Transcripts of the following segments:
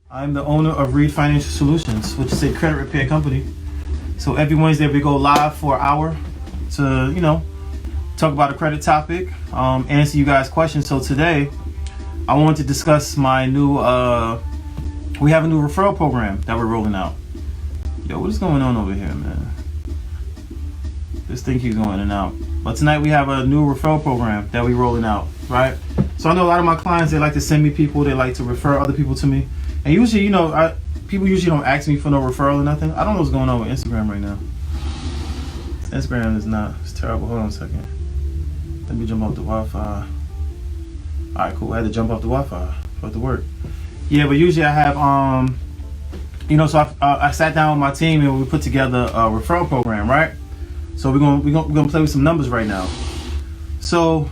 I'm the owner of Reid Financial Solutions, which is a credit repair company. So every Wednesday we go live for an hour to, talk about a credit topic, answer you guys' questions. So today I want to discuss my new, we have a new referral program that we're rolling out. Yo, what is going on over here, man? This thing keeps going in and out. But tonight we have a new referral program that we're rolling out, right? So I know a lot of my clients, they like to send me people, they like to refer other people to me. And usually, people usually don't ask me for no referral or nothing. I don't know what's going on with Instagram right now. Instagram is not, it's terrible. Hold on a second. Let me jump off the Wi-Fi. Alright, cool. I had to jump off the Wi-Fi for it to work. Yeah, but usually I have, so I sat down with my team and we put together a referral program, right? So we're gonna play with some numbers right now. So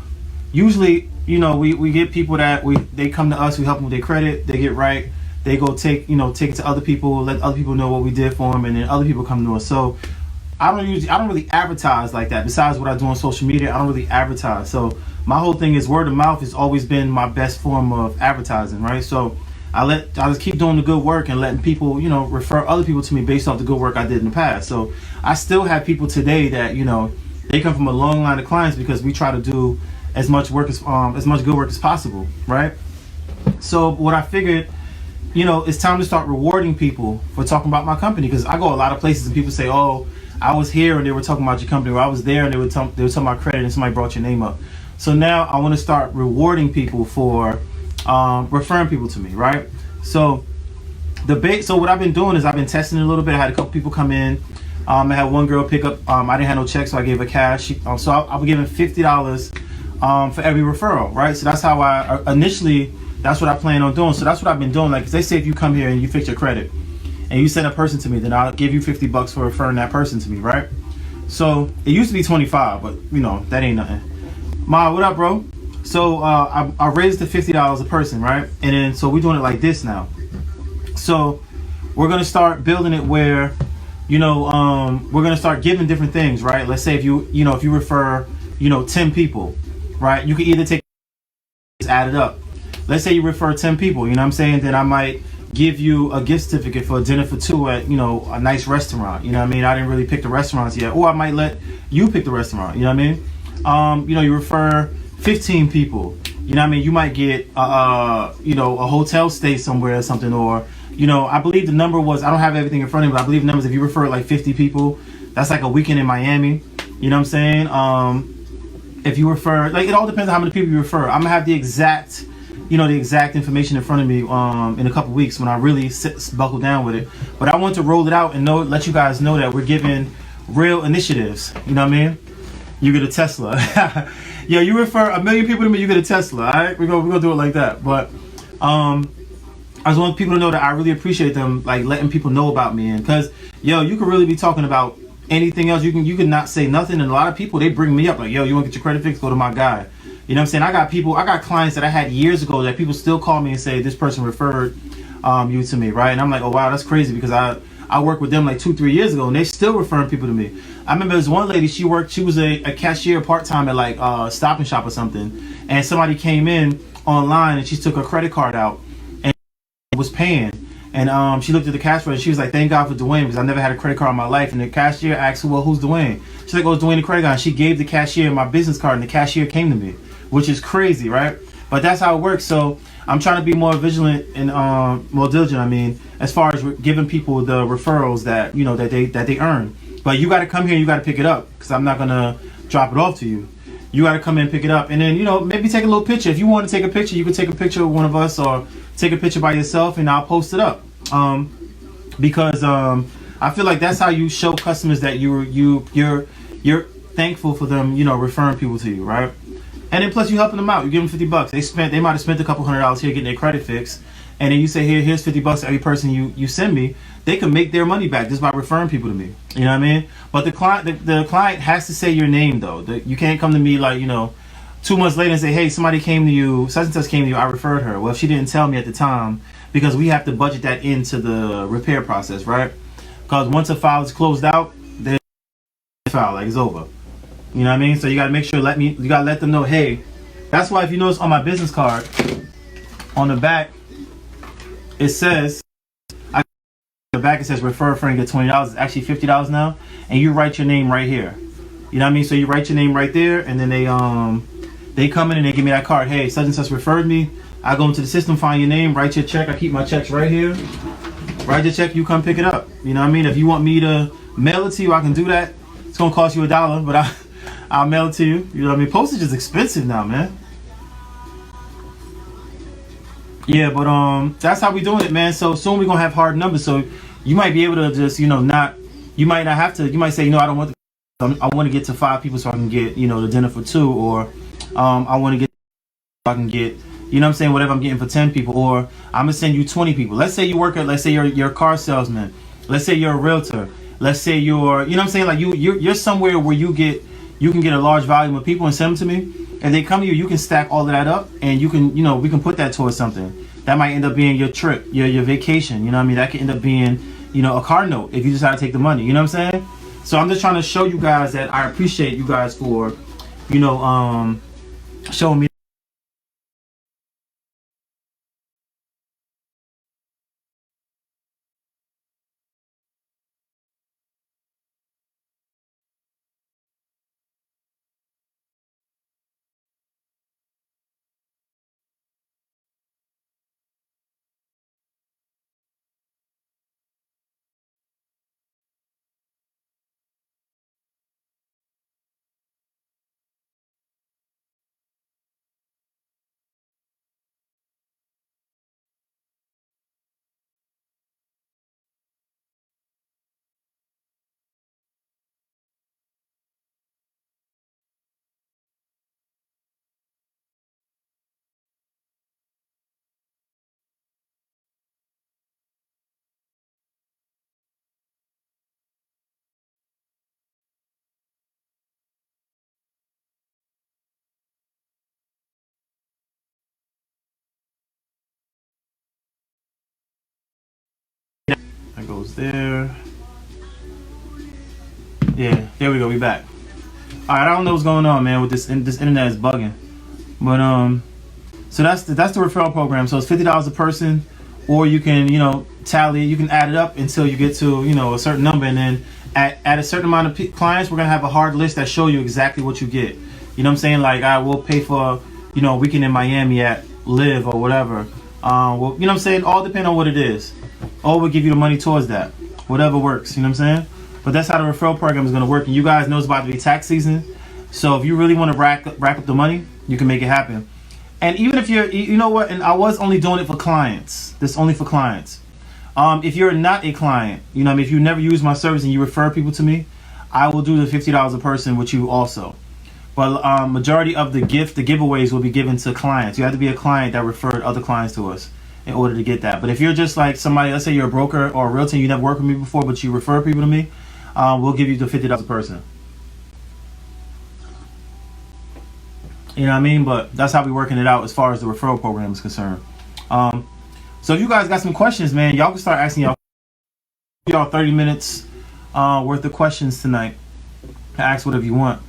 usually, we get people that they come to us, we help them with their credit, they get right, they go take it to other people, let other people know what we did for them, and then other people come to us. So I don't really advertise like that. Besides what I do on social media, I don't really advertise. So my whole thing is word of mouth has always been my best form of advertising, right? So I just keep doing the good work and letting people, refer other people to me based off the good work I did in the past. So I still have people today that, they come from a long line of clients because we try to do as much work as much good work as possible, right? So what I figured, it's time to start rewarding people for talking about my company, because I go a lot of places and people say, "Oh, I was here and they were talking about your company," or "I was there and they were talking about credit and somebody brought your name up." So now I want to start rewarding people for referring people to me, right? So so what I've been doing is I've been testing it a little bit. I had a couple people come in. I had one girl pick up. I didn't have no check, so I gave her cash. So I was giving $50 for every referral, right? So that's how that's what I plan on doing. So that's what I've been doing. Like, they say if you come here and you fix your credit and you send a person to me, then I'll give you $50 for referring that person to me, right? So it used to be 25, but that ain't nothing. Ma, what up, bro? So I raised to $50 a person, right? And then so we're doing it like this now. So we're gonna start building it where, we're gonna start giving different things, right? Let's say if you refer, 10 people, right? You can either take add it up. Let's say you refer 10 people, then I might give you a gift certificate for a dinner for two at, a nice restaurant. I didn't really pick the restaurants yet. Or I might let you pick the restaurant, you refer 15 people, you might get, a hotel stay somewhere or something, or, I believe the number was, I don't have everything in front of me, but I believe the numbers, if you refer like 50 people, that's like a weekend in Miami, if you refer, like, it all depends on how many people you refer. I'm gonna have the exact information in front of me in a couple weeks when I really buckle down with it. But I want to roll it out and let you guys know that we're giving real initiatives. You get a Tesla. Yeah, you refer 1 million people to me, you get a Tesla. All right, we're gonna do it like that. But I just want people to know that I really appreciate them, like, letting people know about me. And because you could really be talking about anything else. You can not say nothing, and a lot of people, they bring me up like, "Yo, you want to get your credit fixed? Go to my guy." I got clients that I had years ago that people still call me and say, "This person referred you to me," right? And I'm like, "Oh wow, that's crazy," because I worked with them like 2-3 years ago and they still referring people to me. I remember there's one lady, she was a cashier part-time at like Stop and Shop or something, and somebody came in online and she took her credit card out and was paying. And she looked at the cash register. She was like, "Thank God for Dwayne, because I never had a credit card in my life." And the cashier asked, "Well, who's Dwayne?" She's like, "Oh, it's Dwayne, the credit guy." And she gave the cashier my business card, and the cashier came to me, which is crazy, right? But that's how it works. So I'm trying to be more vigilant and more diligent. As far as giving people the referrals that that they earn. But you got to come here, you got to pick it up, because I'm not gonna drop it off to you. You got to come in and pick it up, and then maybe take a little picture. If you want to take a picture, you can take a picture of one of us, or take a picture by yourself, and I'll post it up. Because I feel like that's how you show customers that you're thankful for them, referring people to you, right? And then plus you helping them out. You give them $50. They might have spent a couple $100 here getting their credit fixed, and then you say, here's $50 to every person you send me. They can make their money back just by referring people to me. You know what I mean? But the client has to say your name though. You can't come to me like 2 months later and say, "Hey, somebody came to you, such and such came to you, I referred her." Well, if she didn't tell me at the time, because we have to budget that into the repair process, right? Because once a file is closed out, then file, like, it's over. You know what I mean? So you gotta make sure, you gotta let them know, hey, that's why if you notice on my business card, on the back, it says back it says refer a friend, get $20. It's actually $50 now, and you write your name right here. You know what I mean? So you write your name right there, and then they come in and they give me that card. Hey, such and such referred me. I go into the system, find your name, write your check. I keep my checks right here. Write your check, you come pick it up. You know what I mean? If you want me to mail it to you, I can do that. It's gonna cost you $1, but I'll mail it to you. You know what I mean? Postage is expensive now, man. Yeah, but that's how we doing it, man. So soon we're gonna have hard numbers. So you might be able to just, you know, you might not have to. You might say, you know, I don't want to. I want to get to 5 people so I can get, you know, the dinner for 2, or I want to get so I can get, you know what I'm saying, whatever I'm getting for 10 people, or I'm gonna send you 20 people. Let's say you work at, let's say you're a car salesman. Let's say you're a realtor. Let's say you're, you know what I'm saying, like you're somewhere where you can get a large volume of people and send them to me. And they come to you, you can stack all of that up, and you can, you know, we can put that towards something. That might end up being your trip, your vacation. You know what I mean? That could end up being, you know, a car note if you decide to take the money. You know what I'm saying? So I'm just trying to show you guys that I appreciate you guys for, you know, showing me. That goes there. Yeah, there we go. We back. All right, I don't know what's going on, man. With this internet is bugging, but so that's the referral program. So it's $50 a person, or you can, you know, tally. You can add it up until you get to, you know, a certain number, and then at a certain amount of clients, we're gonna have a hard list that show you exactly what you get. You know what I'm saying? Like I will pay for, you know, a weekend in Miami at Live or whatever. Well, you know what I'm saying? All depend on what it is. Or we'll give you the money towards that. Whatever works. You know what I'm saying? But that's how the referral program is gonna work. And you guys know it's about to be tax season, so if you really want to rack up the money, you can make it happen. And even if you're, you know what, and I was only doing it for clients. This only for clients. If you're not a client, you know, I mean, if you never use my service and you refer people to me, I will do the $50 a person with you also. But majority of the giveaways will be given to clients. You have to be a client that referred other clients to us in order to get that. But if you're just like somebody, let's say you're a broker or a realtor, you never worked with me before, but you refer people to me, we'll give you the $50 a person. You know what I mean? But that's how we're working it out as far as the referral program is concerned. So if you guys got some questions, man, y'all can start asking y'all 30 minutes worth of questions tonight. Ask whatever you want.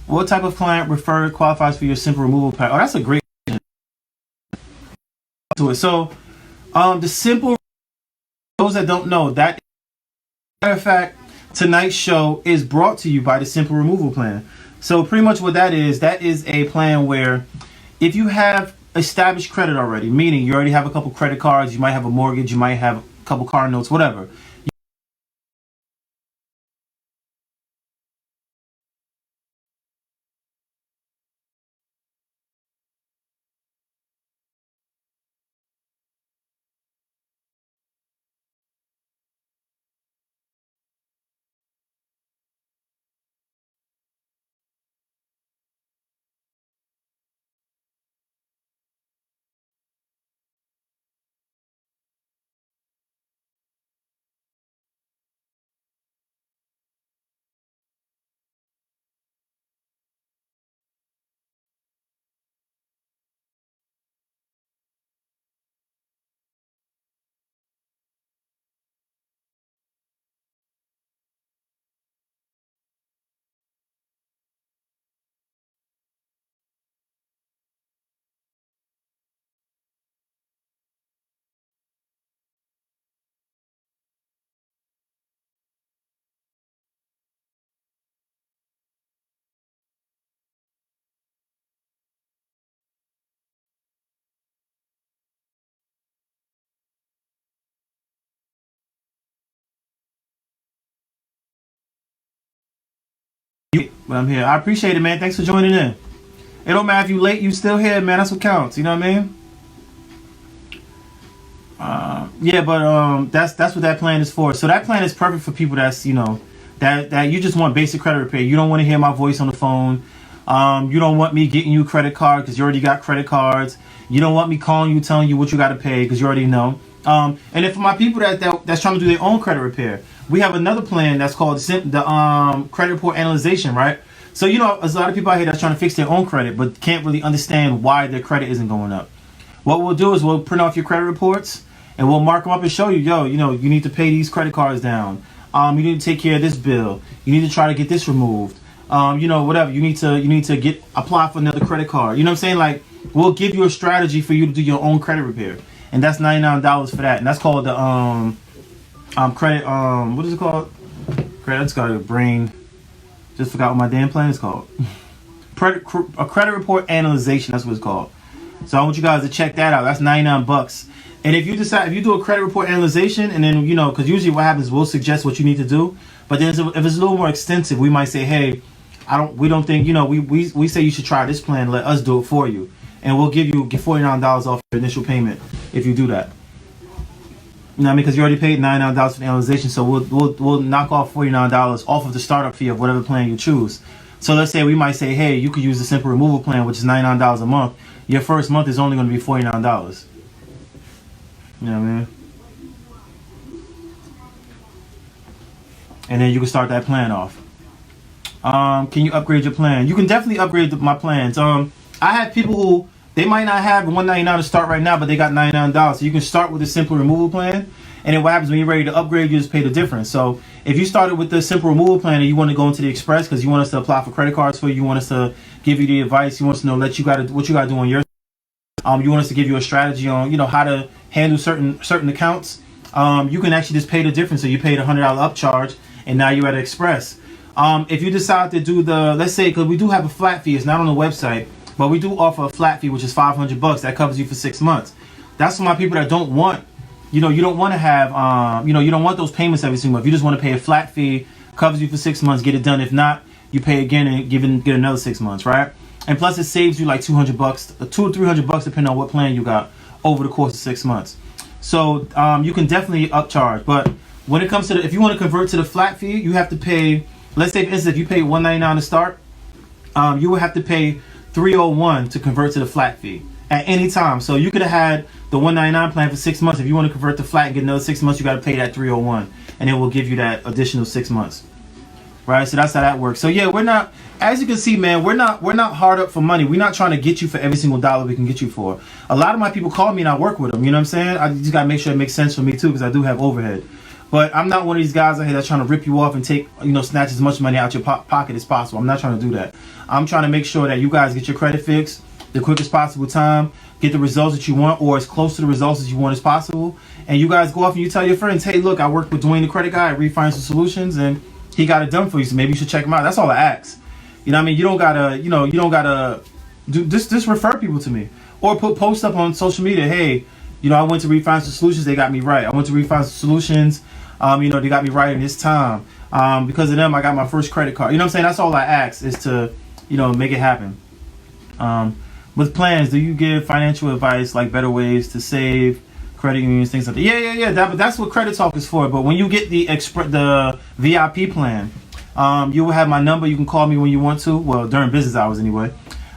What type of client referred qualifies for your simple removal pack? Oh, that's a great question. To it. So the simple, those that don't know, that matter of fact, tonight's show is brought to you by the Simple Removal Plan. So pretty much what that is a plan where if you have established credit already, meaning you already have a couple credit cards, you might have a mortgage, you might have a couple car notes, whatever. But I'm here. I appreciate it, man. Thanks for joining in. It don't matter if you late, you still here, man. That's what counts. You know what I mean? Yeah, but that's what that plan is for. So that plan is perfect for people that's, you know, that you just want basic credit repair. You don't want to hear my voice on the phone. You don't want me getting you a credit card because you already got credit cards. You don't want me calling you, telling you what you got to pay because you already know. And then for my people that's trying to do their own credit repair, we have another plan that's called the credit report analyzation, right? So, you know, there's a lot of people out here that's trying to fix their own credit but can't really understand why their credit isn't going up. What we'll do is we'll print off your credit reports and we'll mark them up and show you, yo, you know, you need to pay these credit cards down. You need to take care of this bill. You need to try to get this removed. You know, whatever. You need to apply for another credit card. You know what I'm saying? Like, we'll give you a strategy for you to do your own credit repair. And that's $99 for that. And that's called the credit what is it called? Credit, it's got a brain. Just forgot what my damn plan is called. A credit report analyzation, that's what it's called. So I want you guys to check that out. That's $99. And if you do a credit report analyzation, and then, you know, because usually what happens, we'll suggest what you need to do. But then if it's a little more extensive, we might say, hey, we don't think, you know, we say you should try this plan. Let us do it for you, and we'll give you $49 off your initial payment if you do that. You know what I mean? Because you already paid $99 for the analyzation, so we'll knock off $49 off of the startup fee of whatever plan you choose. So let's say we might say, hey, you could use the simple removal plan, which is $99 a month. Your first month is only going to be $49. You know what I mean? And then you can start that plan off. Can you upgrade your plan? You can definitely upgrade my plans. I have people who they might not have $199 to start right now, but they got $99. So you can start with a simple removal plan, and then what happens when you're ready to upgrade, you just pay the difference. So if you started with the simple removal plan and you want to go into the express because you want us to apply for credit cards for you, you want us to give you the advice, you want us to know what you got to do on your. You want us to give you a strategy on, you know, how to handle certain accounts. You can actually just pay the difference. So you paid $100 upcharge, and now you're at Express. If you decide to do let's say, because we do have a flat fee, it's not on the website, but we do offer a flat fee, which is $500. That covers you for 6 months. That's for my people that don't want, you know, you don't want to have, you don't want those payments every single month. You just want to pay a flat fee, covers you for 6 months, get it done. If not, you pay again and get another 6 months, right? And plus, it saves you like $200, $200 or $300, depending on what plan you got over the course of 6 months. So you can definitely upcharge. But when it comes to if you want to convert to the flat fee, you have to pay. Let's say, for instance, if you pay $199 to start, you would have to pay $301 to convert to the flat fee at any time. So you could have had the $199 plan for 6 months. If you want to convert to flat and get another 6 months, you got to pay that $301, and then we'll give you that additional 6 months. Right, so that's how that works. So yeah, we're not, as you can see, man, we're not hard up for money. We're not trying to get you for every single dollar we can get you for. A lot of my people call me and I work with them. You know what I'm saying? I just gotta make sure it makes sense for me too, because I do have overhead. But I'm not one of these guys out here that's trying to rip you off and take, snatch as much money out your pocket as possible. I'm not trying to do that. I'm trying to make sure that you guys get your credit fixed the quickest possible time, get the results that you want, or as close to the results as you want as possible. And you guys go off and you tell your friends, hey, look, I work with Dwayne the credit guy at Reid Financial Solutions, and he got it done for you, so maybe you should check him out. That's all I ask. You know what I mean? You don't gotta do just refer people to me. Or post up on social media, hey, I went to Reid Financial Solutions, they got me right. I went to Reid Financial Solutions, they got me right in this time. Because of them, I got my first credit card. You know what I'm saying? That's all I ask, is to, make it happen. With plans, do you give financial advice, like better ways to save, credit unions, things like that? Yeah. That's what Credit Talk is for. But when you get the VIP plan, you will have my number. You can call me when you want to. Well, during business hours anyway.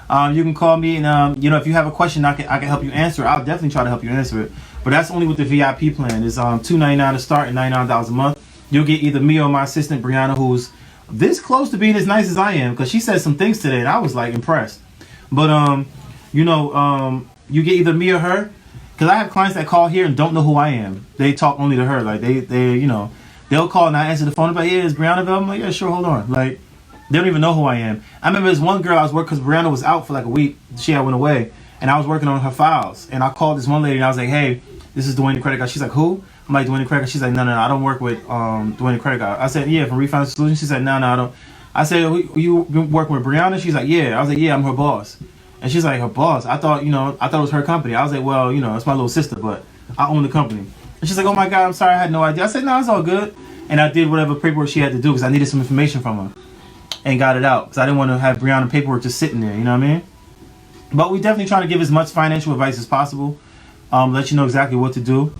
You can call me, and if you have a question, I can help you answer it. I'll definitely try to help you answer it. But that's only with the VIP plan. It's $299 to start and $99 a month. You'll get either me or my assistant Brianna, who's this close to being as nice as I am, because she said some things today and I was like impressed. But you get either me or her. Because I have clients that call here and don't know who I am. They talk only to her. Like, they'll call and I answer the phone. Like, yeah, is Brianna available? I'm like, yeah, sure, hold on. Like, they don't even know who I am. I remember this one girl I was working, because Brianna was out for like a week. She had went away. And I was working on her files. And I called this one lady and I was like, hey, this is Dwayne the credit guy. She's like, who? I'm like, Dwayne the credit guy. She's like, no, I don't work with Dwayne the credit guy. I said, yeah, from Reid Financial Solutions. She said, no, I don't. I said, you been working with Brianna? She's like, yeah. I was like, yeah, I'm her boss. And she's like, her boss? I thought it was her company. I was like, well, it's my little sister, but I own the company. And she's like, oh my God, I'm sorry, I had no idea. I said, no, it's all good. And I did whatever paperwork she had to do, because I needed some information from her. and got it out because I didn't want to have Brianna paperwork just sitting there. You know what I mean? But we definitely trying to give as much financial advice as possible. Let you know exactly what to do.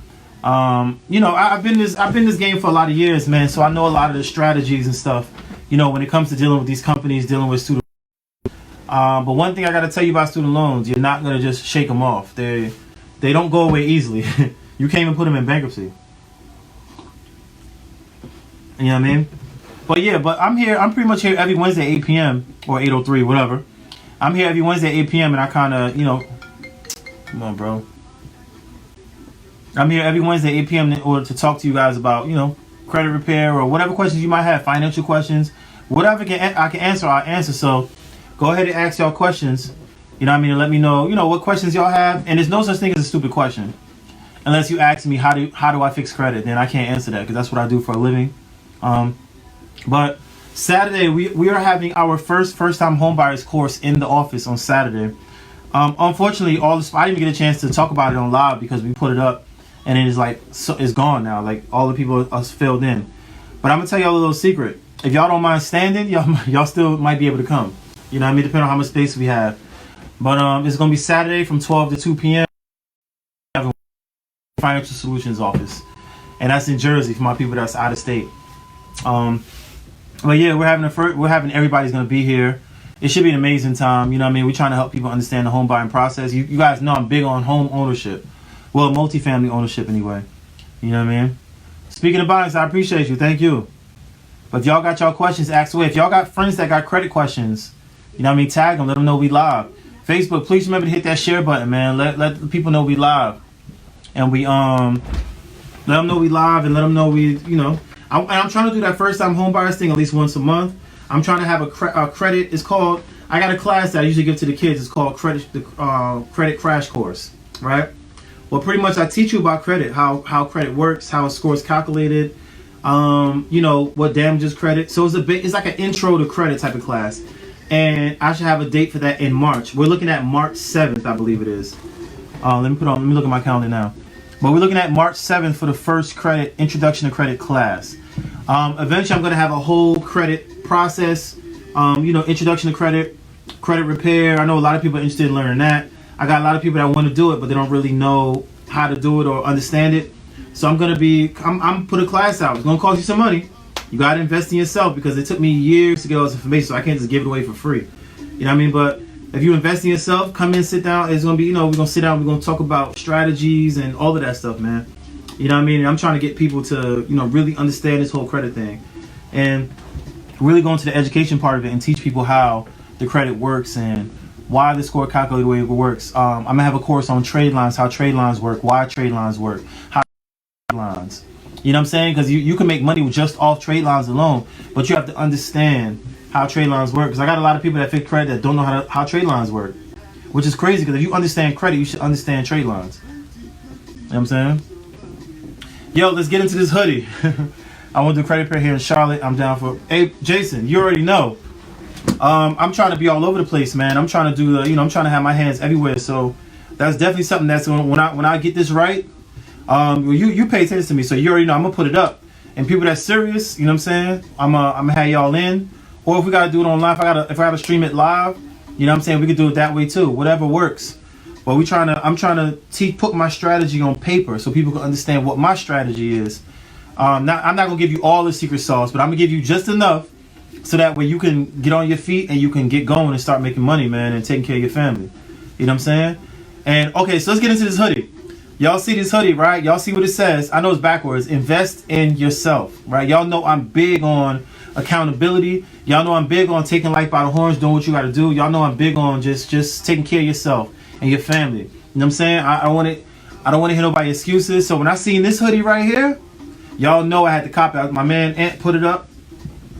You know, I've been this game for a lot of years, man. So I know a lot of the strategies and stuff. You know, when it comes to dealing with these companies, dealing with student. But one thing I got to tell you about student loans, you're not gonna just shake them off. They don't go away easily. You can't even put them in bankruptcy. You know what I mean? But yeah, but I'm here. I'm pretty much here every Wednesday at 8 p.m. or 8:03, whatever. I'm here every Wednesday at 8 p.m. and I kind of, you know, come on, bro. I'm here every Wednesday at 8 p.m. in order to talk to you guys about, you know, credit repair or whatever questions you might have, financial questions, whatever I can answer, I'll answer. So go ahead and ask y'all questions. You know what I mean? And let me know, you know, what questions y'all have. And there's no such thing as a stupid question. Unless you ask me how do I fix credit, then I can't answer that because that's what I do for a living. But Saturday we are having our first time homebuyers course in the office on Saturday. Unfortunately, I didn't get a chance to talk about it on live because we put it up and it is like it's gone now. Like all the people are filled in. But I'm gonna tell y'all a little secret. If y'all don't mind standing, y'all still might be able to come. You know what I mean? Depending on how much space we have. But it's gonna be Saturday from 12 to 2 p.m. Financial Solutions office, and that's in Jersey for my people that's out of state. But yeah, we're having everybody's gonna be here. It should be an amazing time. You know what I mean? We're trying to help people understand the home buying process. You guys know I'm big on home ownership. Well, multifamily ownership anyway. You know what I mean? Speaking of buying, I appreciate you. Thank you. But if y'all got y'all questions, ask away. If y'all got friends that got credit questions, you know what I mean? Tag them. Let them know we live. Facebook, please remember to hit that share button, man. Let the people know we live. And we let them know we live and let them know we, you know. I'm trying to do that first time home buyers thing at least once a month. I'm trying to have a credit. It's called, I got a class that I usually give to the kids. It's called credit crash course, right? Well, pretty much I teach you about credit, how credit works, how a score is calculated, you know, what damages credit. So it's like an intro to credit type of class. And I should have a date for that in March. We're looking at March 7th, I believe it is. Let me look at my calendar now. But we're looking at March 7th for the first introduction to credit class. Eventually I'm going to have a whole credit process, you know, introduction to credit repair. I know a lot of people are interested in learning that. I got a lot of people that want to do it, but they don't really know how to do it or understand it. So I'm put a class out. It's going to cost you some money. You got to invest in yourself because it took me years to get all this information, so I can't just give it away for free. You know what I mean? But if you invest in yourself, come in, sit down. It's going to be, you know, we're going to sit down. We're going to talk about strategies and all of that stuff, man. You know what I mean? And I'm trying to get people to, you know, really understand this whole credit thing and really go into the education part of it and teach people how the credit works and why the score calculated the way it works. I'm going to have a course on trade lines, how trade lines work, why trade lines work, how trade lines. You know what I'm saying? Because you can make money with just off trade lines alone, but you have to understand how trade lines work. Because I got a lot of people that fix credit that don't know how trade lines work, which is crazy because if you understand credit, you should understand trade lines. You know what I'm saying? Yo, let's get into this hoodie. I want to do credit repair here in Charlotte. I'm down for. Hey, Jason, you already know. I'm trying to be all over the place, man. I'm trying to do the, you know, I'm trying to have my hands everywhere. So that's definitely something that's when I get this right. You pay attention to me, so you already know I'm gonna put it up. And people that's serious, you know what I'm saying? I'm gonna have y'all in. Or if we gotta do it online, if I gotta stream it live, you know what I'm saying? We could do it that way too. Whatever works. But I'm trying to put my strategy on paper so people can understand what my strategy is. I'm not gonna give you all the secret sauce, but I'm gonna give you just enough so that way you can get on your feet and you can get going and start making money, man, and taking care of your family. You know what I'm saying? And okay, so let's get into this hoodie. Y'all see this hoodie, right? Y'all see what it says. I know it's backwards. Invest in yourself, right? Y'all know I'm big on accountability. Y'all know I'm big on taking life by the horns, doing what you got to do. Y'all know I'm big on just taking care of yourself and your family. You know what I'm saying? I don't want to hear nobody excuses. So when I seen this hoodie right here, y'all know I had to copy it. My man Ant put it up.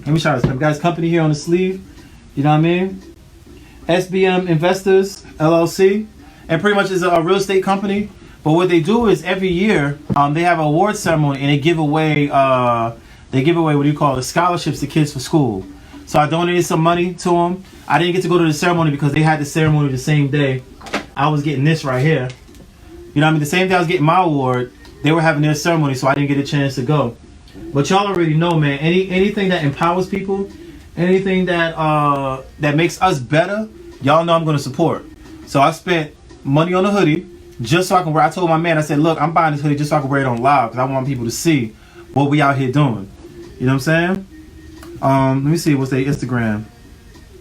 Let me show you this. I've got his company here on the sleeve. You know what I mean? SBM Investors LLC, and pretty much is a real estate company. But what they do is every year they have an award ceremony and they give away what do you call it, scholarships to kids for school. So I donated some money to them. I didn't get to go to the ceremony because they had the ceremony the same day I was getting this right here. You know what I mean? The same day I was getting my award, they were having their ceremony, so I didn't get a chance to go. But y'all already know, man, anything that empowers people anything that makes us better, y'all know I'm gonna support. So I spent money on a hoodie just so I can wear. I told my man, I said, look, I'm buying this hoodie just so I can wear it on live because I want people to see what we out here doing. You know what I'm saying? Let me see what's their Instagram.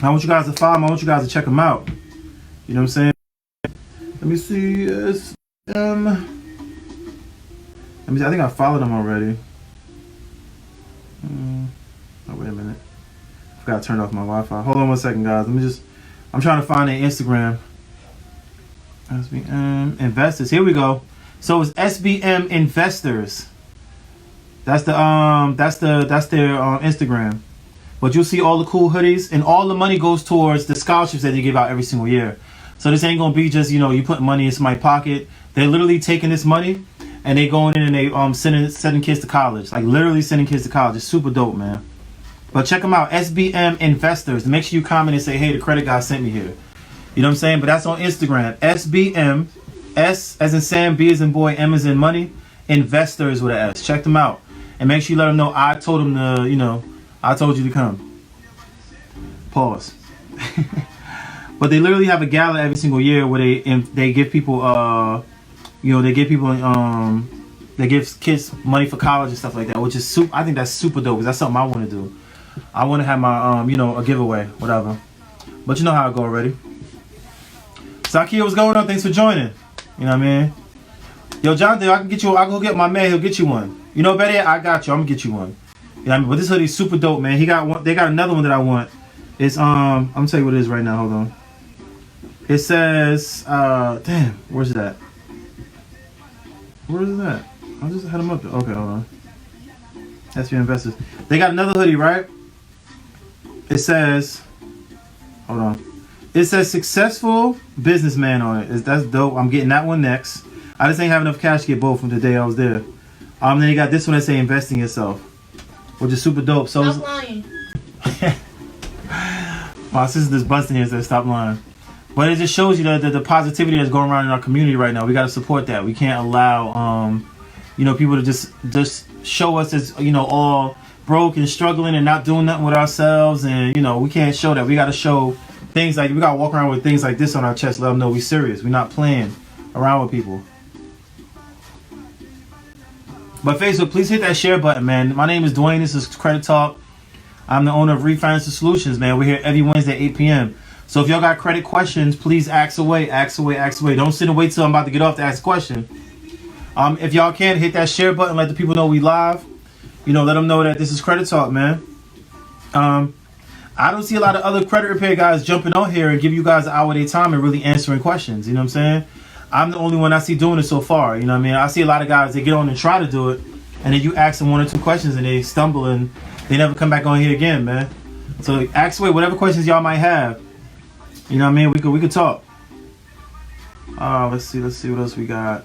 I want you guys to follow them. I want you guys to check them out. You know what I'm saying? Let me see. Let me see. I think I followed them already. Oh, wait a minute. I forgot to turn off my Wi-Fi. Hold on one second, guys. I'm trying to find their Instagram. SBM Investors. Here we go. So it's SBM Investors. That's their Instagram. But you'll see all the cool hoodies, and all the money goes towards the scholarships that they give out every single year. So this ain't gonna be just, you know, you put money in somebody's pocket. They're literally taking this money and they going in and they sending kids to college. Like literally sending kids to college. It's super dope, man. But check them out, SBM Investors. Make sure you comment and say, hey, the credit guy sent me here. You know what I'm saying? But that's on Instagram. SBM, S as in Sam, B as in boy, M as in money, Investors with an S. Check them out. And make sure you let them know I told them to, you know, I told you to come. Pause. But they literally have a gala every single year where they give people, you know, they give kids money for college and stuff like that, which is super. I think that's super dope because that's something I want to do. I want to have my, you know, a giveaway, whatever. But you know how it go already. Sakia, what's going on? Thanks for joining. You know what I mean? Yo, Jonathan, I can get you. I'll go get my man. He'll get you one. You know, better yet, I got you. I'm gonna get you one. You know what I mean? But this hoodie's super dope, man. He got one. They got another one that I want. It's I'm gonna tell you what it is right now. Hold on. It says, damn, where's that? Where is that? I just had them up there. Okay, hold on. That's your investors. They got another hoodie, right? It says, hold on. It says successful businessman on it. That's dope. I'm getting that one next. I just ain't have enough cash to get both from the day I was there. Then you got this one that say invest in yourself, which is super dope. So stop lying. My sister just busting here and said stop lying. But it just shows you the positivity that's going around in our community right now. We got to support that. We can't allow, you know, people to just show us as, you know, all broke and struggling and not doing nothing with ourselves. And, you know, we can't show that. We got to show things like, we got to walk around with things like this on our chest. Let them know we serious. We're not playing around with people. But Facebook, please hit that share button, man. My name is Dwayne. This is Credit Talk. I'm the owner of Reid Financial Solutions, man. We're here every Wednesday at 8 p.m. So if y'all got credit questions, please ask away, ask away, ask away. Don't sit and wait till I'm about to get off to ask a question. If y'all can, hit that share button. Let the people know we live. You know, let them know that this is Credit Talk, man. I don't see a lot of other credit repair guys jumping on here and give you guys an hour of their time and really answering questions. You know what I'm saying? I'm the only one I see doing it so far. You know what I mean? I see a lot of guys, they get on and try to do it, and then you ask them one or two questions and they stumble and they never come back on here again, man. So ask away whatever questions y'all might have. You know what I mean? We could talk. Let's see what else we got.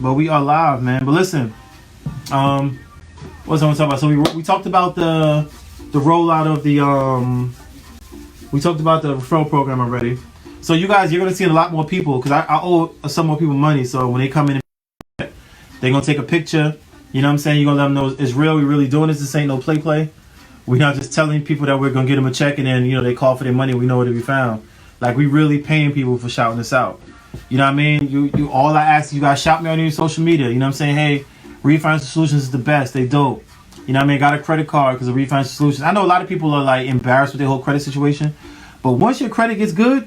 But we are live, man. But listen, what's I want to talk about? So we talked about the rollout of the we talked about the referral program already. So you guys, you're gonna see a lot more people because I owe some more people money. So when they come in, they're gonna take a picture. You know what I'm saying? You're gonna let them know it's real. We really doing this. This ain't no play. We're not just telling people that we're gonna get them a check and then, you know, they call for their money. We know where to be found. Like, we really paying people for shouting this out. You know what I mean? You all I ask is you guys shout me on your social media. You know what I'm saying? Hey, Reid Financial Solutions is the best. They dope. You know what I mean? Got a credit card because of Reid Financial Solutions. I know a lot of people are like embarrassed with their whole credit situation, but once your credit gets good,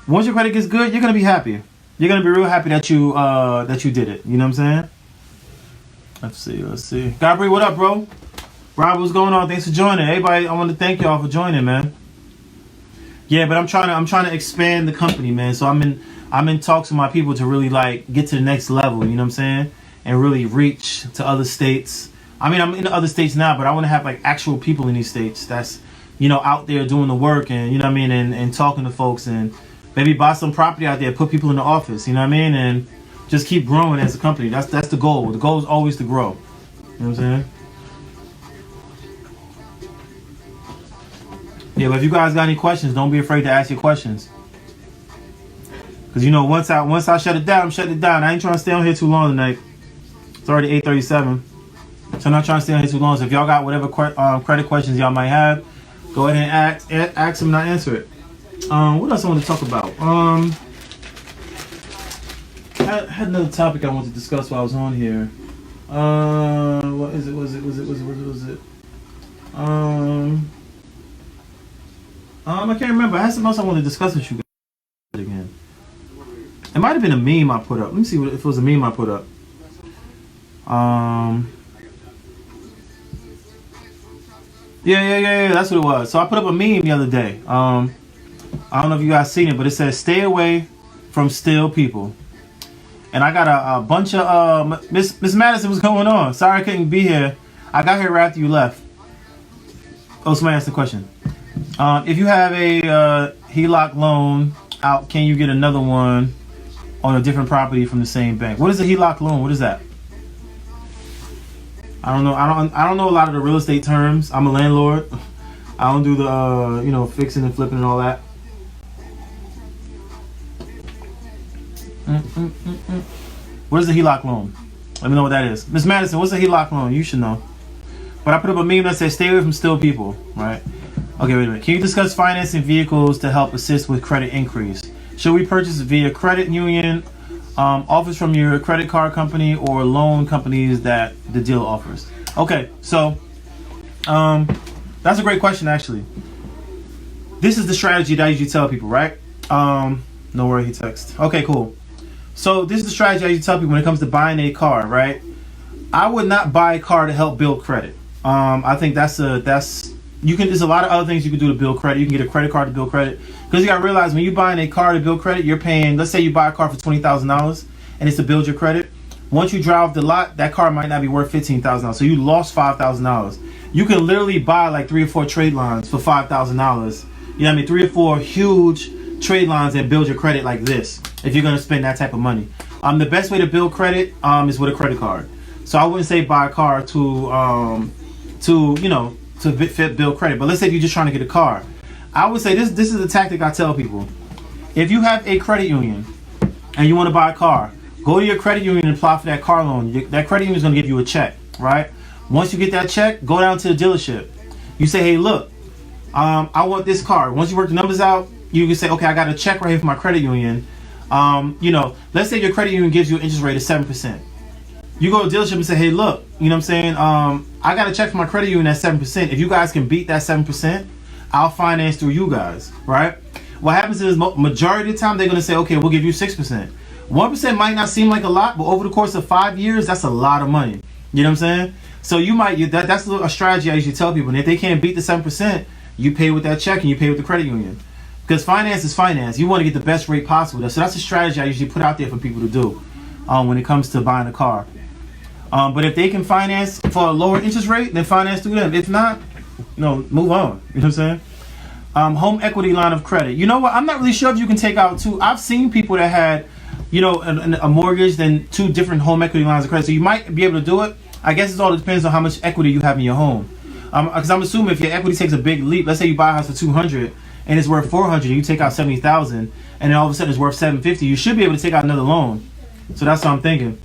you're gonna be happy. You're gonna be real happy that you did it. You know what I'm saying? Let's see. Gabriel, what up, bro? Rob, what's going on? Thanks for joining. Everybody, I want to thank y'all for joining, man. Yeah, but I'm trying to expand the company, man. So I'm in talks with my people to really like get to the next level, you know what I'm saying? And really reach to other states. I mean, I'm in other states now, but I want to have like actual people in these states that's, you know, out there doing the work and, you know what I mean, and talking to folks and maybe buy some property out there, put people in the office, you know what I mean? And just keep growing as a company. That's the goal. The goal is always to grow. You know what I'm saying? Yeah, but if you guys got any questions, don't be afraid to ask your questions. Because, you know, once I shut it down, I'm shutting it down. I ain't trying to stay on here too long tonight. It's already 8:37. So I'm not trying to stay on here too long. So if y'all got whatever credit questions y'all might have, go ahead and ask them and I answer it. What else I want to talk about? I had another topic I wanted to discuss while I was on here. What is it? Was it? I can't remember. I had something else I wanted to discuss with you guys again. It might have been a meme I put up. Let me see if it was a meme I put up. Yeah. That's what it was. So I put up a meme the other day. I don't know if you guys seen it, but it says, "Stay away from still people." And I got a bunch of Miss Madison, what's going on? Sorry I couldn't be here. I got here right after you left. Oh, somebody asked the question. If you have a HELOC loan out, can you get another one on a different property from the same bank? What is a HELOC loan? What is that? I don't know. I don't know a lot of the real estate terms. I'm a landlord. I don't do the fixing and flipping and all that. What is a HELOC loan? Let me know what that is. Miss Madison, what's a HELOC loan? You should know. But I put up a meme that says, "Stay away from still people." Right? Okay, wait a minute. Can you discuss financing vehicles to help assist with credit increase? Should we purchase via credit union, offers from your credit card company, or loan companies that the deal offers? Okay, so that's a great question, actually. This is the strategy that I usually tell people, right? No worry, he texted. Okay, cool. So this is the strategy I usually tell people when it comes to buying a car, right? I would not buy a car to help build credit. I think there's a lot of other things you can do to build credit. You can get a credit card to build credit, because you gotta realize when you're buying a car to build credit, you're paying. Let's say you buy a car for $20,000 and it's to build your credit. Once you drive off the lot, that car might not be worth $15,000, so you lost $5,000. You can literally buy like 3 or 4 trade lines for $5,000. You know what I mean? 3 or 4 huge trade lines and build your credit like this if you're going to spend that type of money. The best way to build credit is with a credit card. So I wouldn't say buy a car to build credit. But let's say if you're just trying to get a car, I would say this is a tactic I tell people. If you have a credit union and you want to buy a car, go to your credit union and apply for that car loan. That credit union is going to give you a check, right? Once you get that check, go down to the dealership. You say, "Hey, look, I want this car." Once you work the numbers out, you can say, "Okay, I got a check right here from my credit union." Let's say your credit union gives you an interest rate of 7%. You go to the dealership and say, "Hey, look, you know what I'm saying? I got a check from my credit union at 7%. If you guys can beat that 7%, I'll finance through you guys," right? What happens is majority of the time they're going to say, "Okay, we'll give you 6%. 1% might not seem like a lot, but over the course of 5 years, that's a lot of money. You know what I'm saying? So that's a strategy I usually tell people. And if they can't beat the 7%, you pay with that check and you pay with the credit union. Because finance is finance. You want to get the best rate possible. So that's a strategy I usually put out there for people to do when it comes to buying a car. But if they can finance for a lower interest rate, then finance through them. If not, move on. You know what I'm saying? Home equity line of credit. You know what? I'm not really sure if you can take out two. I've seen people that had, a mortgage, then 2 different home equity lines of credit. So you might be able to do it. I guess it all depends on how much equity you have in your home. Because I'm assuming if your equity takes a big leap, let's say you buy a house for $200 and it's worth $400, and you take out $70,000, and then all of a sudden it's worth $750. You should be able to take out another loan. So that's what I'm thinking.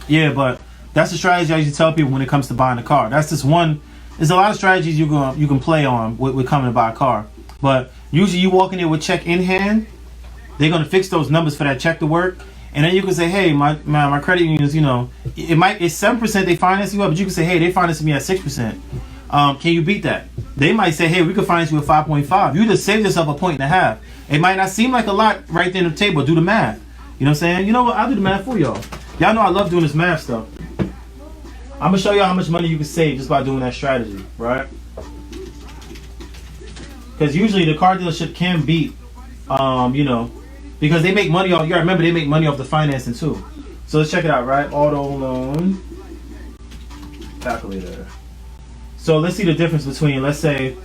Yeah, but that's the strategy I usually tell people when it comes to buying a car. That's just one. There's a lot of strategies you can play on with coming to buy a car. But usually you walk in there with check in hand. They're gonna fix those numbers for that check to work, and then you can say, "Hey, my credit union is, it's 7% they finance you up, but you can say, hey, they finance me at 6%. Can you beat that?" They might say, "Hey, we can finance you at 5.5. You just saved yourself a point and a half. It might not seem like a lot right there on the table. Do the math. You know what I'm saying? You know what? I'll do the math for y'all. Y'all know I love doing this math stuff. I'm gonna show y'all how much money you can save just by doing that strategy, right? Because usually the car dealership can beat, because they make money off. You gotta remember they make money off the financing too. So let's check it out, right? Auto loan calculator. So let's see the difference between, let's say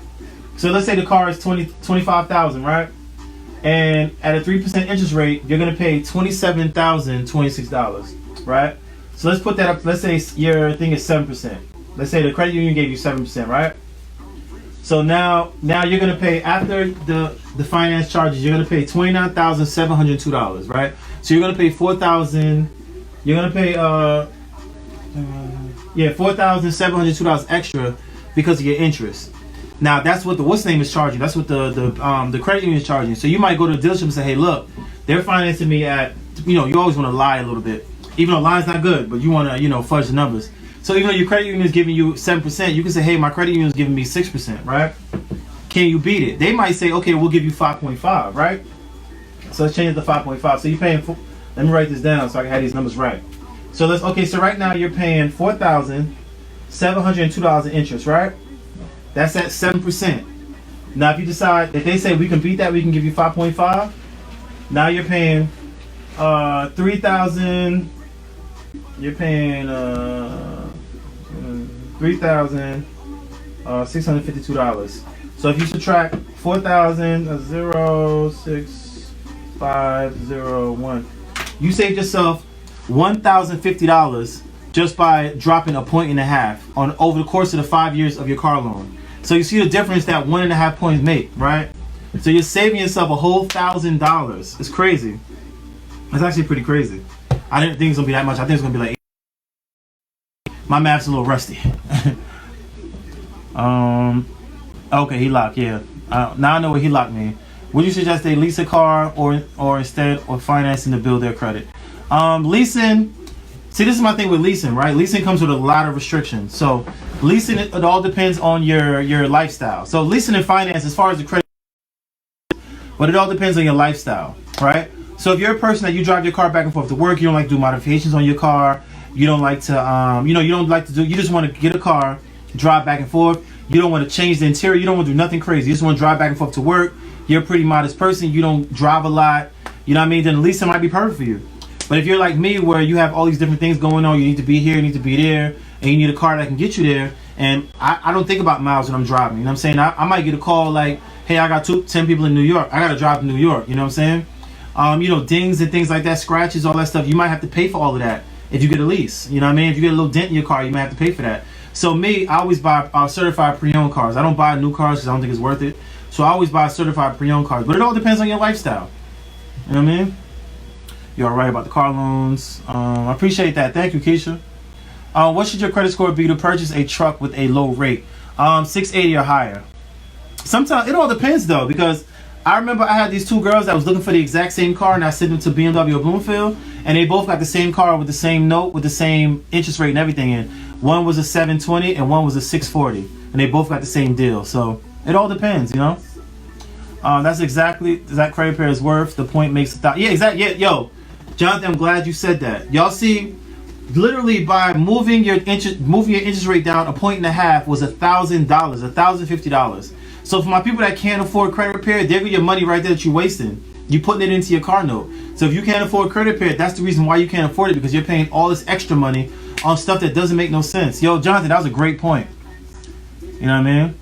the car is $25,000, right? And at a 3% interest rate, you're gonna pay $27,026, right? So let's put that up. Let's say your thing is 7%. Let's say the credit union gave you 7%, right? So now you're gonna pay, after the finance charges, you're gonna pay $29,702, right? So you're gonna pay $4,000. You're gonna pay $4,702 extra because of your interest. Now that's what the what's name is charging. That's what the credit union is charging. So you might go to the dealership and say, hey, look, they're financing me at, you always want to lie a little bit, even though lying's not good, but you want to fudge the numbers. So even though your credit union is giving you 7%, you can say, hey, my credit union is giving me 6%, right? Can you beat it? They might say, okay, we'll give you 5.5, right? So let's change it to 5.5. So you're paying, let me write this down so I can have these numbers right. So so right now you're paying $4,702 in interest, right? That's at 7%. Now if you decide, if they say we can beat that, we can give you 5.5. Now you're paying $3,000. You're paying $3,652. So if you subtract 4,06501, you saved yourself $1,050 just by dropping a point and a half on over the course of the 5 years of your car loan. So you see the difference that 1.5 points make, right? So you're saving yourself a whole $1,000. It's crazy. It's actually pretty crazy. I didn't think it's gonna be that much. I think it's gonna be like 8. My math's a little rusty. Okay, he locked. Yeah. Now I know what he locked mean. Would you suggest they lease a car or instead of financing to build their credit? Leasing. See, this is my thing with leasing, right? Leasing comes with a lot of restrictions. So leasing, it all depends on your lifestyle. So leasing and finance, as far as the credit, but it all depends on your lifestyle, right? So if you're a person that you drive your car back and forth to work, you don't like to do modifications on your car, you don't like to, you don't like to do, you just want to get a car, drive back and forth, you don't want to change the interior, you don't want to do nothing crazy, you just want to drive back and forth to work, you're a pretty modest person, you don't drive a lot, you know what I mean, then leasing might be perfect for you. But if you're like me, where you have all these different things going on, you need to be here, you need to be there, and you need a car that can get you there, and I don't think about miles when I'm driving, you know what I'm saying? I might get a call like, hey, I got 10 people in New York, I got to drive to New York, you know what I'm saying? Dings and things like that, scratches, all that stuff, you might have to pay for all of that if you get a lease. You know what I mean? If you get a little dent in your car, you might have to pay for that. So me, I always buy certified pre-owned cars. I don't buy new cars because I don't think it's worth it. So I always buy certified pre-owned cars. But it all depends on your lifestyle. You know what I mean? You're right about the car loans. I appreciate that. Thank you, Keisha. What should your credit score be to purchase a truck with a low rate? 680 or higher. Sometimes, it all depends though, because I remember I had these two girls that was looking for the exact same car, and I sent them to BMW or Bloomfield, and they both got the same car with the same note, with the same interest rate and everything in. One was a 720 and one was a 640, and they both got the same deal. So it all depends, That's exactly that credit repair is worth. The point makes $1,000. Yeah, exactly. Yeah, yo, Jonathan, I'm glad you said that. Y'all see, literally by moving your interest rate down a point and a half was $1,000, $1,050. So for my people that can't afford credit repair, there go your money right there that you're wasting. You're putting it into your car note. So if you can't afford credit repair, that's the reason why you can't afford it, because you're paying all this extra money on stuff that doesn't make no sense. Yo, Jonathan, that was a great point. You know what I mean?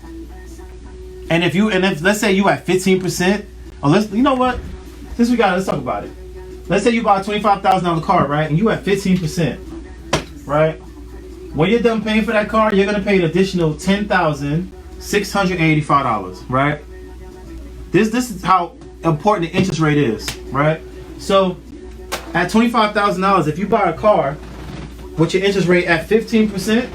And if let's say you at 15%, or let's talk about it. Let's say you buy a $25,000 car, right? And you at 15%, right? When you're done paying for that car, you're gonna pay an additional $10,685, right? This is how important the interest rate is, right? So at $25,000, if you buy a car with your interest rate at 15%,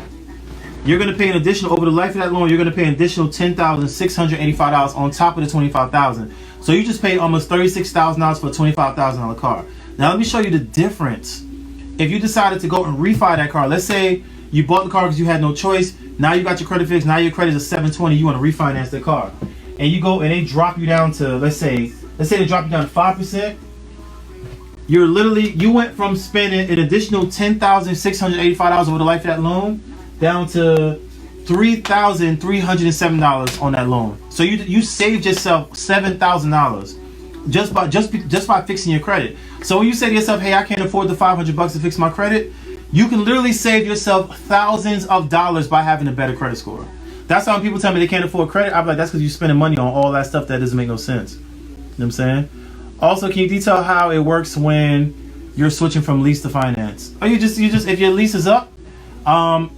you're gonna pay an additional, over the life of that loan, you're gonna pay an additional $10,685 on top of the $25,000. So you just paid almost $36,000 for a $25,000 car. Now let me show you the difference. If you decided to go and refi that car, let's say you bought the car because you had no choice. Now you got your credit fixed. Now your credit is a 720. You want to refinance the car, and you go and they drop you down to let's say they drop you down to 5%. You went from spending an additional $10,685 over the life of that loan down to $3,307 on that loan. So you saved yourself $7,000 just by fixing your credit. So when you say to yourself, hey, I can't afford the $500 to fix my credit, you can literally save yourself thousands of dollars by having a better credit score. That's why when people tell me they can't afford credit, I'm like, that's because you're spending money on all that stuff that doesn't make no sense. You know what I'm saying? Also, can you detail how it works when you're switching from lease to finance? You just if your lease is up, I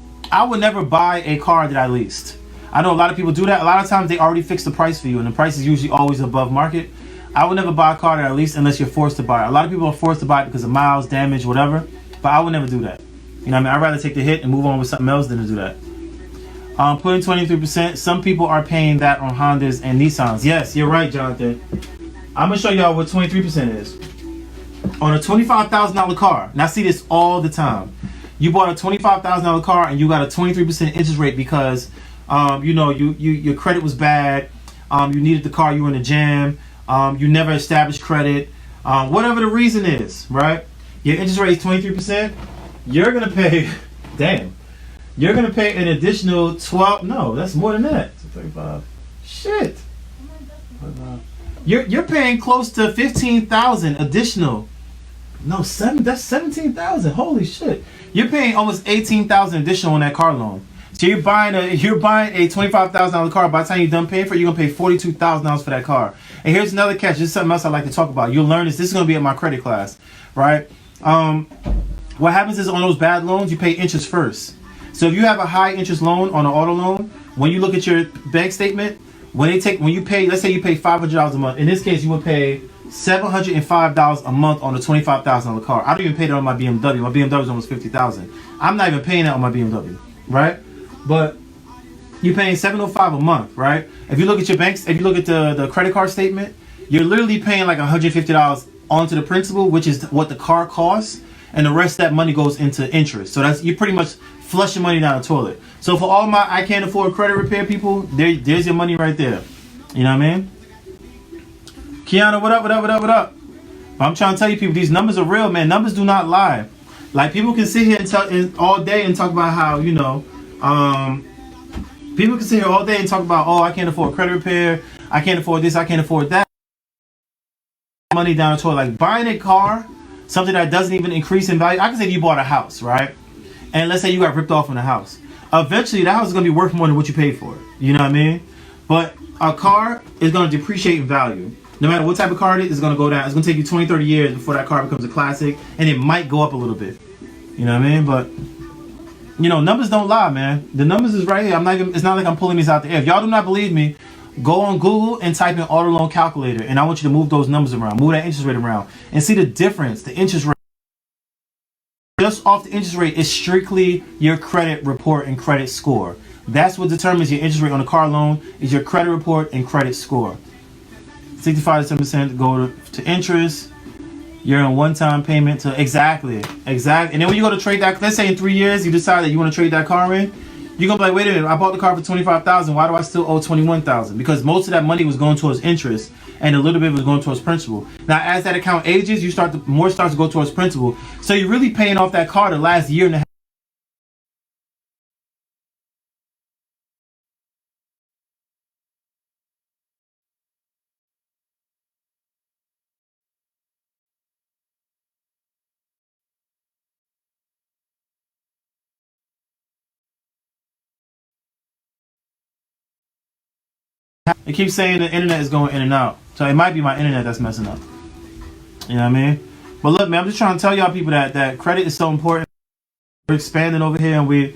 would never buy a car that I leased. I know a lot of people do that. A lot of times they already fix the price for you, and the price is usually always above market. I would never buy a car there, at least unless you're forced to buy it. A lot of people are forced to buy it because of miles, damage, whatever. But I would never do that. You know what I mean? I'd rather take the hit and move on with something else than to do that. Put in 23%. Some people are paying that on Hondas and Nissans. Yes, you're right, Jonathan. I'm going to show y'all what 23% is. On a $25,000 car. Now, I see this all the time. You bought a $25,000 car and you got a 23% interest rate because, you know, your credit was bad. You needed the car. You were in a jam. You never established credit. Whatever the reason is, right? Your interest rate is 23%. You're going to pay, damn. You're going to pay an additional 12. No, that's more than that. 35. Shit. You're paying close to 15,000 additional. No, that's 17,000. Holy shit. You're paying almost 18,000 additional on that car loan. So you're buying a $25,000 car. By the time you're done paying for it, you're going to pay $42,000 for that car. And here's another catch. This is something else I like to talk about. You'll learn this. This is going to be in my credit class, right? What happens is on those bad loans, you pay interest first. So if you have a high interest loan on an auto loan, when you look at your bank statement, when you pay, let's say you pay $500 a month. In this case, you would pay $705 a month on a $25,000 car. I don't even pay that on my BMW. My BMW is almost $50,000. I'm not even paying that on my BMW, right? But you're paying $705 a month, right? If you look at your banks, if you look at the credit card statement, you're literally paying like $150 onto the principal, which is what the car costs, and the rest of that money goes into interest. So that's, you pretty much flushing money down the toilet. So for all my I can't afford credit repair people, there's your money right there. You know what I mean? Kiana, what up? But I'm trying to tell you people, these numbers are real, man. Numbers do not lie. Like, people can sit here and all day and talk about how, you know, people can sit here all day and talk about, oh, I can't afford credit repair, I can't afford this, I can't afford that. Money down the toilet. Like, buying a car, something that doesn't even increase in value. I can say if you bought a house, right? And let's say you got ripped off in a house. Eventually, that house is going to be worth more than what you paid for it. You know what I mean? But a car is going to depreciate in value. No matter what type of car it is, it's going to go down. It's going to take you 20, 30 years before that car becomes a classic. And it might go up a little bit. You know what I mean? But, you know, numbers don't lie, man. The numbers is right here. It's not like I'm pulling these out the air. If y'all do not believe me, go on Google and type in auto loan calculator. And I want you to move those numbers around. Move that interest rate around. And see the difference. The interest rate. Just off the interest rate is strictly your credit report and credit score. That's what determines your interest rate on a car loan, is your credit report and credit score. 65 to 7% go to interest. You're on one-time payment to exactly. And then when you go to trade that, let's say in 3 years you decide that you want to trade that car in, you're gonna be like, wait a minute, I bought the car for $25,000. Why do I still owe $21,000? Because most of that money was going towards interest, and a little bit was going towards principal. Now, as that account ages, more starts to go towards principal. So you're really paying off that car the last year and a half. It keeps saying the internet is going in and out. So it might be my internet that's messing up. You know what I mean? But look, man, I'm just trying to tell y'all people that credit is so important. We're expanding over here, and we're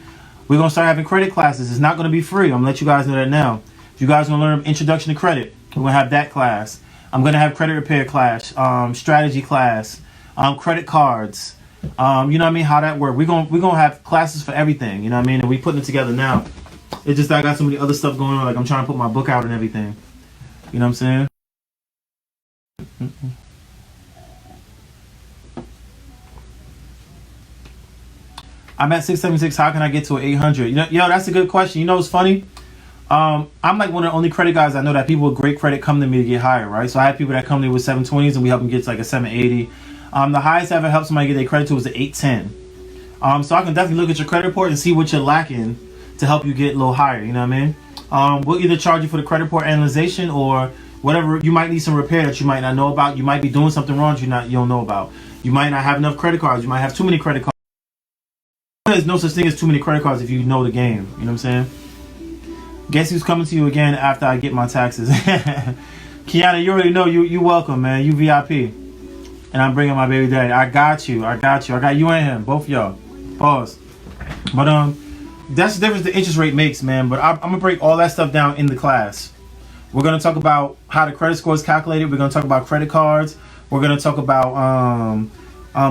going to start having credit classes. It's not going to be free. I'm going to let you guys know that now. If you guys want to learn Introduction to Credit, we're going to have that class. I'm going to have credit repair class, strategy class, credit cards. You know what I mean? How that works. We're going to have classes for everything. You know what I mean? And we're putting it together now. It's just that I got so many other stuff going on. Like, I'm trying to put my book out and everything. You know what I'm saying? I'm at 676. How can I get to an 800? You know, yo, that's a good question. You know what's funny? I'm like one of the only credit guys I know that people with great credit come to me to get higher, right? So I have people that come to me with 720s and we help them get to like a 780. The highest I ever helped somebody get their credit to was the 810. So I can definitely look at your credit report and see what you're lacking to help you get a little higher. You know what I mean? We'll either charge you for the credit report analyzation or whatever. You might need some repair that you might not know about. You might be doing something wrong that you don't know about. You might not have enough credit cards. You might have too many credit cards. There's no such thing as too many credit cards if you know the game. You know what I'm saying? Guess who's coming to you again after I get my taxes? Kiana, you already know. You welcome, man. You VIP. And I'm bringing my baby daddy. I got you. I got you and him. Both of y'all. Pause. But that's the difference the interest rate makes, man. But I'm gonna break all that stuff down in the class. We're gonna talk about how the credit score is calculated. We're gonna talk about credit cards. We're gonna talk about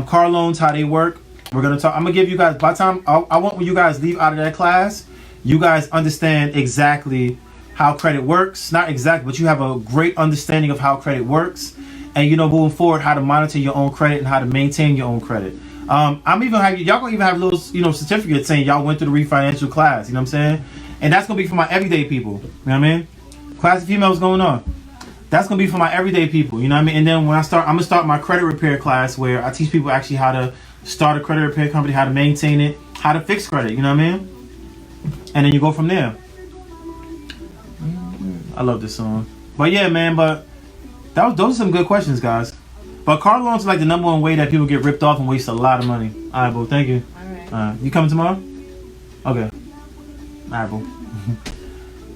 car loans, how they work. We're gonna talk. I'm gonna give you guys, by the time I want when you guys leave out of that class, you guys understand exactly how credit works. Not exactly, but you have a great understanding of how credit works, and you know, moving forward, how to monitor your own credit and how to maintain your own credit. I'm even have y'all gonna even have little, you know, certificates saying y'all went through the refinancial class. You know what I'm saying? And that's gonna be for my everyday people. You know what I mean? Class of females going on. That's gonna be for my everyday people. You know what I mean? And then when I'm gonna start my credit repair class, where I teach people actually how to start a credit repair company, how to maintain it, how to fix credit. You know what I mean? And then you go from there. I love this song. But yeah, man. But those are some good questions, guys. But car loans are like the #1 way that people get ripped off and waste a lot of money. All right, boo. Thank you. All right. You coming tomorrow? Okay. All right, boo.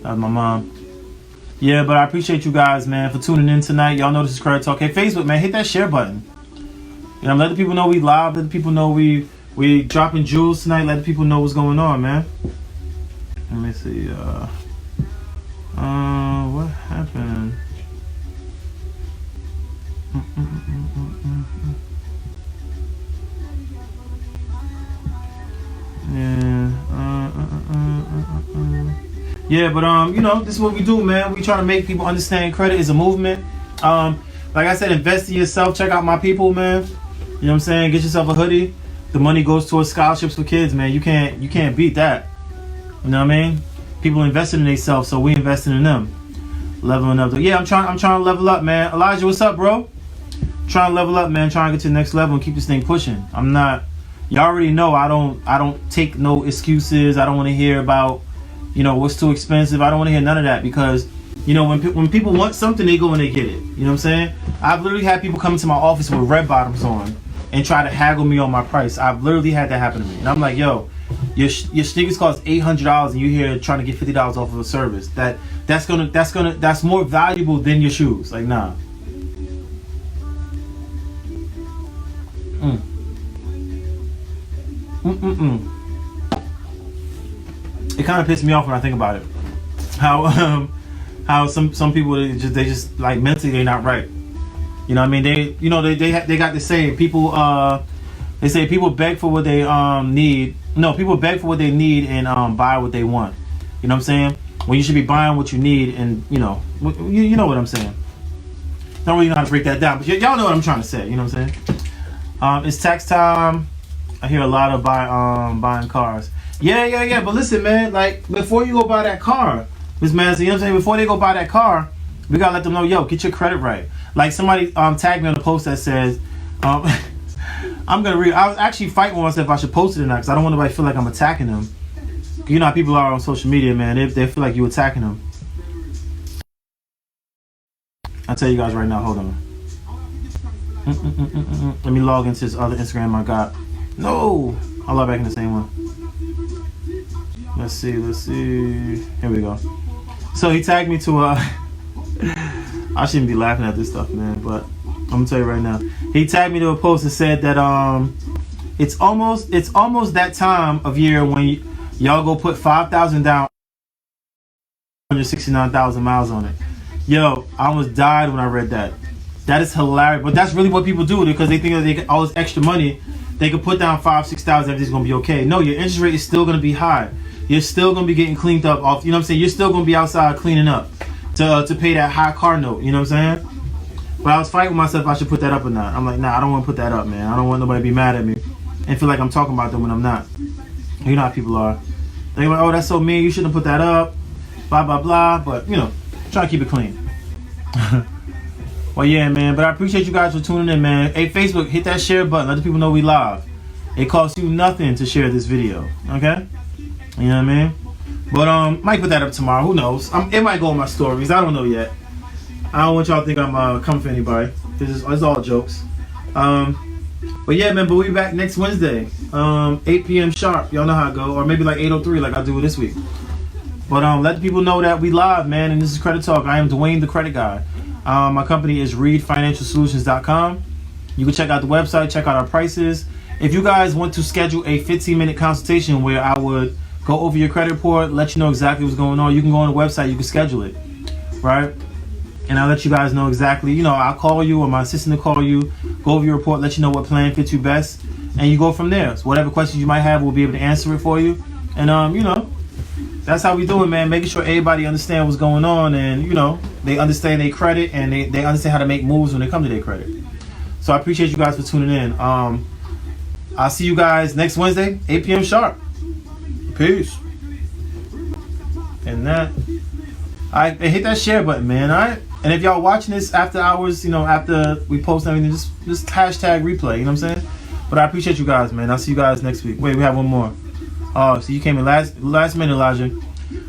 That was my mom. Yeah, but I appreciate you guys, man, for tuning in tonight. Y'all know this is Credit Talk. Hey, Facebook, man, hit that share button. You know, let the people know we live. Let the people know we dropping jewels tonight. Let the people know what's going on, man. Let me see. What happened? Yeah, but you know, this is what we do, man. We try to make people understand credit is a movement. Like I said, invest in yourself. Check out my people, man. You know what I'm saying? Get yourself a hoodie. The money goes towards scholarships for kids, man. You can't beat that. You know what I mean? People investing in themselves, so we investing in them. Leveling up. Yeah, I'm trying to level up, man. Elijah, what's up, bro? Trying to level up, man. Trying to get to the next level and keep this thing pushing. I'm not. Y'all already know I don't take no excuses. I don't want to hear about, you know, what's too expensive. I don't want to hear none of that, because, you know, when people want something, they go and they get it. You know what I'm saying? I've literally had people come into my office with red bottoms on and try to haggle me on my price. I've literally had that happen to me, and I'm like, yo, your sneakers cost $800 and you here trying to get $50 off of a service. That's more valuable than your shoes. Like, nah. It kind of pissed me off when I think about it. How some people they just like mentally they're not right. You know what I mean? They got the saying, people they say people beg for what they need. No, people beg for what they need and buy what they want. You know what I'm saying? When you should be buying what you need, and you know what I'm saying. Don't really know how to break that down, but y'all know what I'm trying to say. You know what I'm saying? It's tax time. I hear a lot of buying cars. Yeah. But listen, man, like, before you go buy that car, Miss Manson, you know what I'm saying? Before they go buy that car, we gotta let them know, yo, get your credit right. Like, somebody tagged me on a post that says, I'm gonna read. I was actually fighting with myself if I should post it or not, because I don't want nobody to feel like I'm attacking them. You know how people are on social media, man. They feel like you attacking them. I'll tell you guys right now. Hold on. Let me log into this other Instagram I got. No, I'll log back in the same one. Let's see. Here we go. So he tagged me to I shouldn't be laughing at this stuff, man, but I'm gonna tell you right now. He tagged me to a post and said that it's almost that time of year when y'all go put 5,000 down, 169,000 miles on it. Yo, I almost died when I read that. That is hilarious, but that's really what people do, because they think that they get all this extra money, they can put down 5,000-6,000, everything's gonna be okay. No, your interest rate is still gonna be high. You're still gonna be getting cleaned up off. You know what I'm saying? You're still gonna be outside cleaning up to pay that high car note. You know what I'm saying? But I was fighting with myself if I should put that up or not. I'm like, nah, I don't want to put that up, man. I don't want nobody to be mad at me and feel like I'm talking about them when I'm not. You know how people are. They're like, oh, that's so mean. You shouldn't put that up. Blah blah blah. But you know, try to keep it clean. Well, yeah, man. But I appreciate you guys for tuning in, man. Hey, Facebook, hit that share button. Let the people know we live. It costs you nothing to share this video. Okay? You know what I mean? But might put that up tomorrow. Who knows? It might go in my stories. I don't know yet. I don't want y'all to think I'm coming for anybody. It's all jokes. But yeah, man. But we'll be back next Wednesday, 8 p.m. sharp. Y'all know how I go, or maybe like 8:03, like I do this week. But let the people know that we live, man. And this is Credit Talk. I am Dwayne, the credit guy. My company is ReidFinancialSolutions.com. You can check out the website, check out our prices. If you guys want to schedule a 15-minute consultation where I would go over your credit report, let you know exactly what's going on. You can go on the website, you can schedule it, right? And I'll let you guys know exactly, you know, I'll call you or my assistant will call you, go over your report, let you know what plan fits you best, and you go from there. So whatever questions you might have, we'll be able to answer it for you. And, you know, that's how we do it, man. Making sure everybody understand what's going on and, you know, they understand their credit and they understand how to make moves when they come to their credit. So I appreciate you guys for tuning in. I'll see you guys next Wednesday, 8 p.m. sharp. Peace. And that, hit that share button, man, all right? And if y'all watching this after hours, you know, after we post everything, just hashtag replay, you know what I'm saying? But I appreciate you guys, man. I'll see you guys next week. Wait, we have one more. Oh, so you came in last minute, Elijah.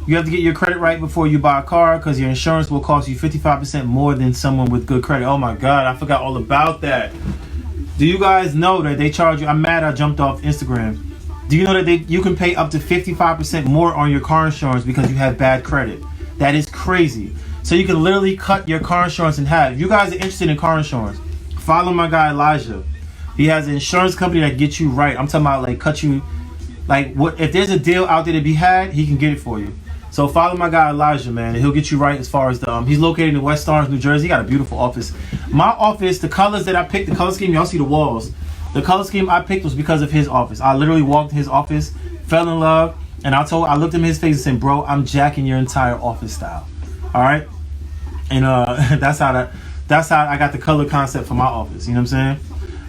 You have to get your credit right before you buy a car because your insurance will cost you 55% more than someone with good credit. Oh my God, I forgot all about that. Do you guys know that they charge you? I'm mad I jumped off Instagram. Do you know that you can pay up to 55% more on your car insurance because you have bad credit? That is crazy. So you can literally cut your car insurance in half. If you guys are interested in car insurance, follow my guy Elijah. He has an insurance company that gets you right. I'm talking about like cut you, like what if there's a deal out there to be had, he can get it for you. So follow my guy Elijah, man, and he'll get you right as far as the he's located in West Orange, New Jersey. He got a beautiful office. My office, the colors that I picked, the color scheme, y'all see the walls. The color scheme I picked was because of his office. I literally walked in his office, fell in love, and I looked him in his face and said, bro, I'm jacking your entire office style. All right. And that's how I got the color concept for my office. You know what I'm saying?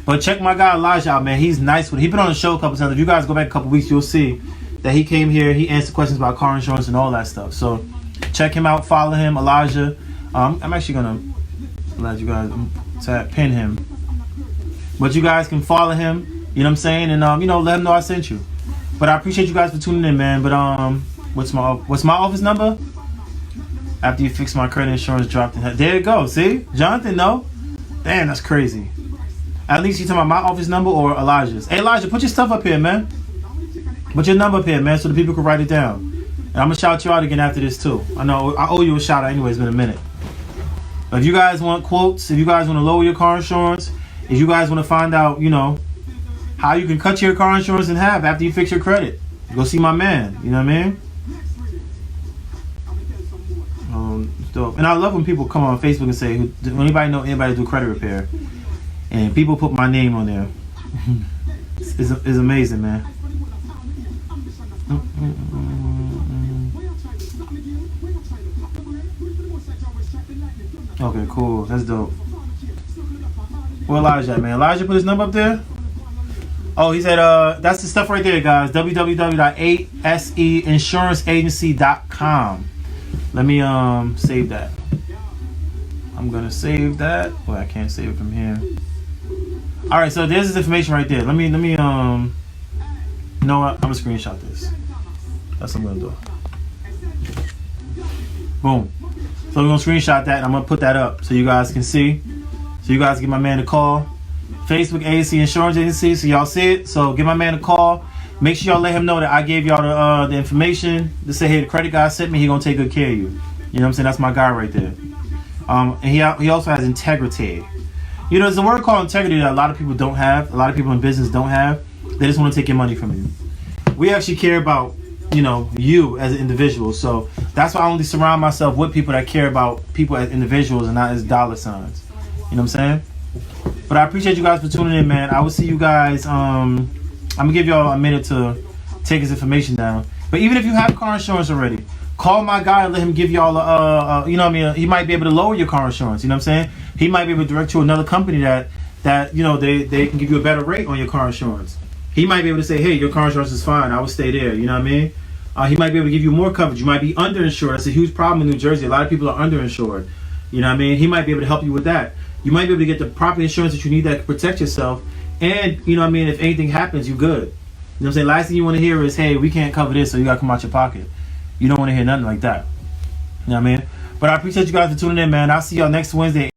But check my guy Elijah out, man. He's nice with it. He's been on the show a couple times. If you guys go back a couple weeks, you'll see that he came here. He answered questions about car insurance and all that stuff. So check him out. Follow him, Elijah. I'm actually gonna let you guys pin him. But you guys can follow him. You know what I'm saying? And you know, let him know I sent you. But I appreciate you guys for tuning in, man. But what's my office number? After you fix my credit insurance dropped in. There you go. See? Jonathan, no? Damn, that's crazy. At least you talking about my office number or Elijah's. Hey, Elijah, put your stuff up here, man. Put your number up here, man, so the people can write it down. And I'm going to shout you out again after this, too. I know I owe you a shout out anyway. It's been a minute. But if you guys want quotes, if you guys want to lower your car insurance, if you guys want to find out, you know, how you can cut your car insurance in half after you fix your credit, go see my man. You know what I mean? And I love when people come on Facebook and say, "Do anybody know anybody do credit repair?" And people put my name on there. It's amazing, man. Okay, cool. That's dope. Where Elijah at, man? Elijah put his number up there? Oh, he said, that's the stuff right there, guys. www.8seinsuranceagency.com. Let me save that. I'm gonna save that. Well, I can't save it from here. All right, so there's this information right there. Let me you know what? I'm gonna screenshot this. That's what I'm gonna do. Boom. So we're gonna screenshot that and I'm gonna put that up so you guys can see. So you guys give my man a call. Facebook AAC Insurance Agency, so y'all see it. So give my man a call. Make sure y'all let him know that I gave y'all the information to say, hey, the credit guy sent me. He gonna take good care of you. You know what I'm saying? That's my guy right there. And he also has integrity. You know, there's a word called integrity that a lot of people don't have. A lot of people in business don't have. They just want to take your money from you. We actually care about, you know, you as an individual. So that's why I only surround myself with people that care about people as individuals and not as dollar signs. You know what I'm saying? But I appreciate you guys for tuning in, man. I will see you guys. I'm gonna give y'all a minute to take his information down. But even if you have car insurance already, call my guy and let him give y'all you know what I mean? He might be able to lower your car insurance. You know what I'm saying? He might be able to direct you to another company that you know they can give you a better rate on your car insurance. He might be able to say, hey, your car insurance is fine. I would stay there. You know what I mean? He might be able to give you more coverage. You might be underinsured. That's a huge problem in New Jersey. A lot of people are underinsured. You know what I mean? He might be able to help you with that. You might be able to get the proper insurance that you need that can protect yourself. And, you know what I mean, if anything happens, you good. You know what I'm saying? Last thing you want to hear is, hey, we can't cover this, so you got to come out your pocket. You don't want to hear nothing like that. You know what I mean? But I appreciate you guys for tuning in, man. I'll see y'all next Wednesday.